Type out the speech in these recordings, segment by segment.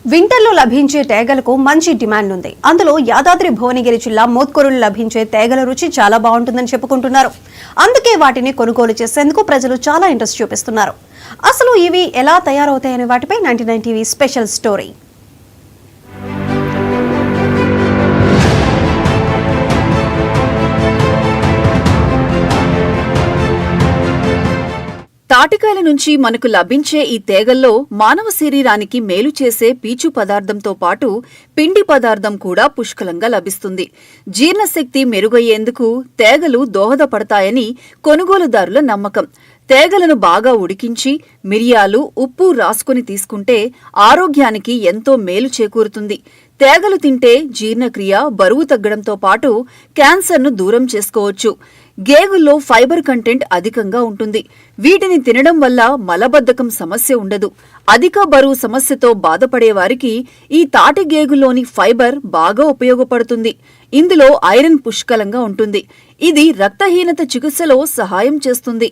వింటర్లో లభించే తేగలకు మంచి డిమాండ్ ఉంది. అందులో యాదాద్రి భువనగిరి జిల్లా మోత్కూరులో లభించే తేగల రుచి చాలా బాగుంటుందని చెప్పుకుంటున్నారు. అందుకే వాటిని కొనుగోలు చేసేందుకు ప్రజలు చాలా ఇంట్రెస్ట్ చూపిస్తున్నారు. అసలు ఇవి ఎలా తయారవుతాయనే వాటిపై 99 టీవీ స్పెషల్ స్టోరీ. తాటికాయల నుంచి మనకు లభించే ఈ తేగల్లో మానవ శరీరానికి మేలు చేసే పీచు పదార్థంతో పాటు పిండి పదార్థం కూడా పుష్కలంగా లభిస్తుంది. జీర్ణశక్తి మెరుగయ్యేందుకు తేగలు దోహదపడతాయని కొనుగోలుదారుల నమ్మకం. తేగలను బాగా ఉడికించి మిరియాలు, ఉప్పు రాసుకుని తీసుకుంటే ఆరోగ్యానికి ఎంతో మేలు చేకూరుతుంది. తేగలు తింటే జీర్ణక్రియ, బరువు తగ్గడంతో పాటు క్యాన్సర్ను దూరం చేసుకోవచ్చు. గేగుల్లో ఫైబర్ కంటెంట్ అధికంగా ఉంటుంది. వీటిని తినడం వల్ల మలబద్ధకం సమస్య ఉండదు. అధిక బరువు సమస్యతో బాధపడేవారికి ఈ తాటి గేగులోని ఫైబర్ బాగా ఉపయోగపడుతుంది. ఇందులో ఐరన్ పుష్కలంగా ఉంటుంది. ఇది రక్తహీనత చికిత్సలో సహాయం చేస్తుంది.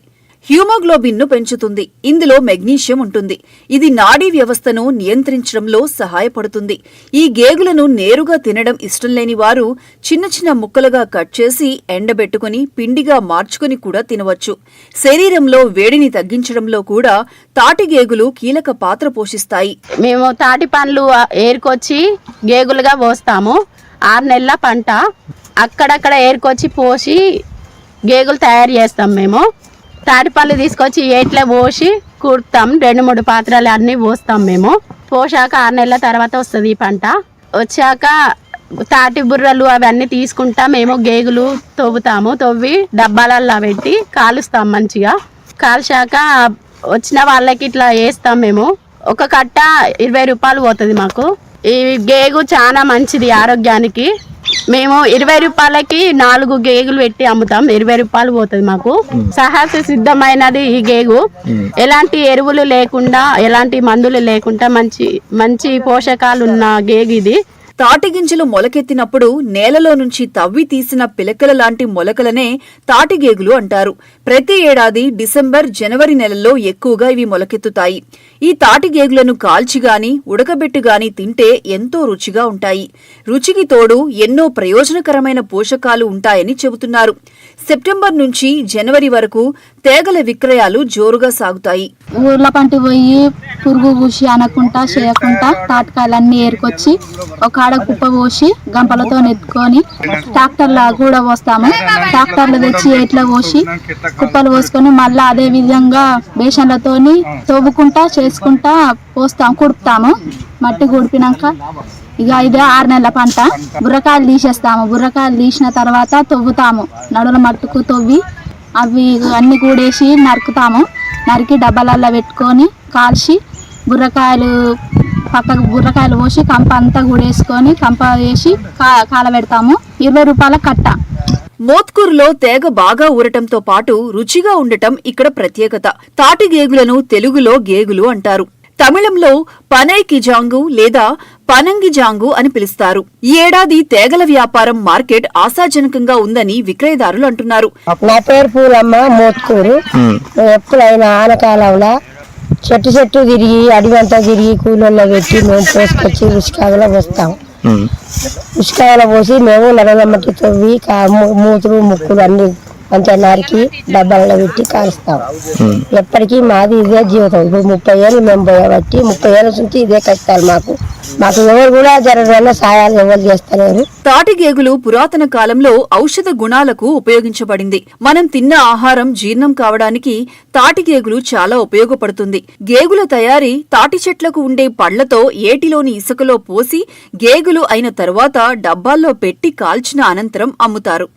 హ్యూమోగ్లోబిన్ ను పెంచుతుంది. ఇందులో మెగ్నీషియం ఉంటుంది. ఇది నాడీ వ్యవస్థను నియంత్రించడంలో సహాయపడుతుంది. ఈ గేగులను నేరుగా తినడం ఇష్టం లేని వారు చిన్న చిన్న ముక్కలుగా కట్ చేసి ఎండబెట్టుకుని పిండిగా మార్చుకుని కూడా తినవచ్చు. శరీరంలో వేడిని తగ్గించడంలో కూడా తాటి గేగులు కీలక పాత్ర పోషిస్తాయి. మేము తాటి పండ్లు ఏరుకొచ్చి గేగులుగా పోస్తాము. 6 నెలల పంట అక్కడక్కడ ఏరుకొచ్చి పోసి గేగులు తయారు చేస్తాం. మేము తాటిపళ్ళు తీసుకొచ్చి ఏట్లో పోసి కుడతాం. 2-3 పాత్రలు అన్నీ పోస్తాం. మేము పోసాక 6 నెలల తర్వాత వస్తుంది ఈ పంట. వచ్చాక తాటి బుర్రలు అవన్నీ తీసుకుంటా మేము గేగులు తవ్వి డబ్బాలల్లో పెట్టి కాలుస్తాం. మంచిగా కాల్చాక వచ్చిన వాళ్ళకి ఇట్లా వేస్తాం. మేము ఒక కట్ట 20 రూపాయలు పోతుంది మాకు. ఈ గేగు చాలా మంచిది ఆరోగ్యానికి. మేము 20 రూపాయలకి 4 గేగులు పెట్టి అమ్ముతాం. 20 రూపాయలు పోతుంది మాకు. సహజ సిద్ధమైనది ఈ గేగు. ఎలాంటి ఎరువులు లేకుండా, ఎలాంటి మందులు లేకుండా మంచి పోషకాలు ఉన్న గేగు ఇది. తాటి గింజలు మొలకెత్తినప్పుడు నేలలో నుంచి తవ్వి తీసిన పిలకల లాంటి మొలకలనే తాటిగేగులు అంటారు. ప్రతి ఏడాది డిసెంబర్, జనవరి నెలల్లో ఎక్కువగా ఇవి మొలకెత్తుతాయి. ఈ తాటిగేగులను కాల్చిగాని, ఉడకబెట్టుగాని తింటే ఎంతో రుచిగా ఉంటాయి. రుచికి తోడు ఎన్నో ప్రయోజనకరమైన పోషకాలు ఉంటాయని చెబుతున్నారు. సెప్టెంబర్ నుంచి జనవరి వరకు తేగల విక్రయాలు జోరుగా సాగుతాయి. ఊర్ల పంటి పోయి పురుగు పూసి అనకుండా చేయకుండా తాటికాయలన్నీ ఏరుకొచ్చి ఒక ఆడ కుప్ప పోసి గంపలతో నెత్తుకొని ట్రాక్టర్లా కూడా పోస్తాము. ట్రాక్టర్లు తెచ్చి ఏట్లా పోసి కుప్పలు పోసుకొని మళ్ళీ అదే విధంగా బేషన్లతోని తవ్వుకుంటా చేసుకుంటా పోస్తాము, కుడుపుతాము. మట్టి కుడిపినాక ఇక ఇదే 6 నెలల పంట. బుర్రకాయలు తీసేస్తాము. బుర్రకాయలు తీసిన తర్వాత తవ్వుతాము. నడుల మట్టుకు తవ్వి అవి అన్ని కూడేసి నరుకుతాము. నరికి డబ్బాలల్లో పెట్టుకొని కాల్చి బుర్రకాయలు పోసి కంప అంతా కూడేసుకొని కంప వేసి కాలబెడతాము. 20 రూపాయల కట్ట. మోత్కూరులో తేగ బాగా ఊరటంతో పాటు రుచిగా ఉండటం ఇక్కడ ప్రత్యేకత. తాటి గేగులను తెలుగులో గేగులు అంటారు. తమిళంలో పనైకిజాంగు లేదా పనంగిజాంగు అని పిలుస్తారు. ఈ ఏడాది తేగల వ్యాపారం మార్కెట్ ఆశాజనకంగా ఉందని విక్రయదారులు అంటున్నారు. నా పేరు పూలమ్మ, మోత్కూరు. ఎప్పుడైనా ఆనకాలంలో చెట్టు తిరిగి అడిగంతా తిరిగి కూలల్లో పెట్టి మేము పోసుకొచ్చి ఉసుకాయలో పోస్తాం. ఉసుకాయలో పోసి మేము నడలమ్మటి తవ్వి మూతులు ముక్కులు అన్ని అంతే నరికి డబ్బాలలో పెట్టి కాలుస్తాం. ఎప్పటికీ మాది ఇదే జీవితం. ఇప్పుడు 30 ఏళ్ళు మేము పోయబట్టి 30 ఏళ్ళ నుంచి ఇదే కష్టాలు. మాకు ఎవరు కూడా జరగడం సాయాలు ఎవరు చేస్తలేరు. తాటి గేగులు పురాతన కాలంలో ఔషధ గుణాలకు ఉపయోగించబడింది. మనం తిన్న ఆహారం జీర్ణం కావడానికి తాటి గేగులు చాలా ఉపయోగపడుతుంది. గేగుల తయారీ తాటి చెట్లకు ఉండే పళ్లతో ఏటిలోని ఇసుకలో పోసి గేగులు అయిన తరువాత డబ్బాల్లో పెట్టి కాల్చిన అనంతరం అమ్ముతారు.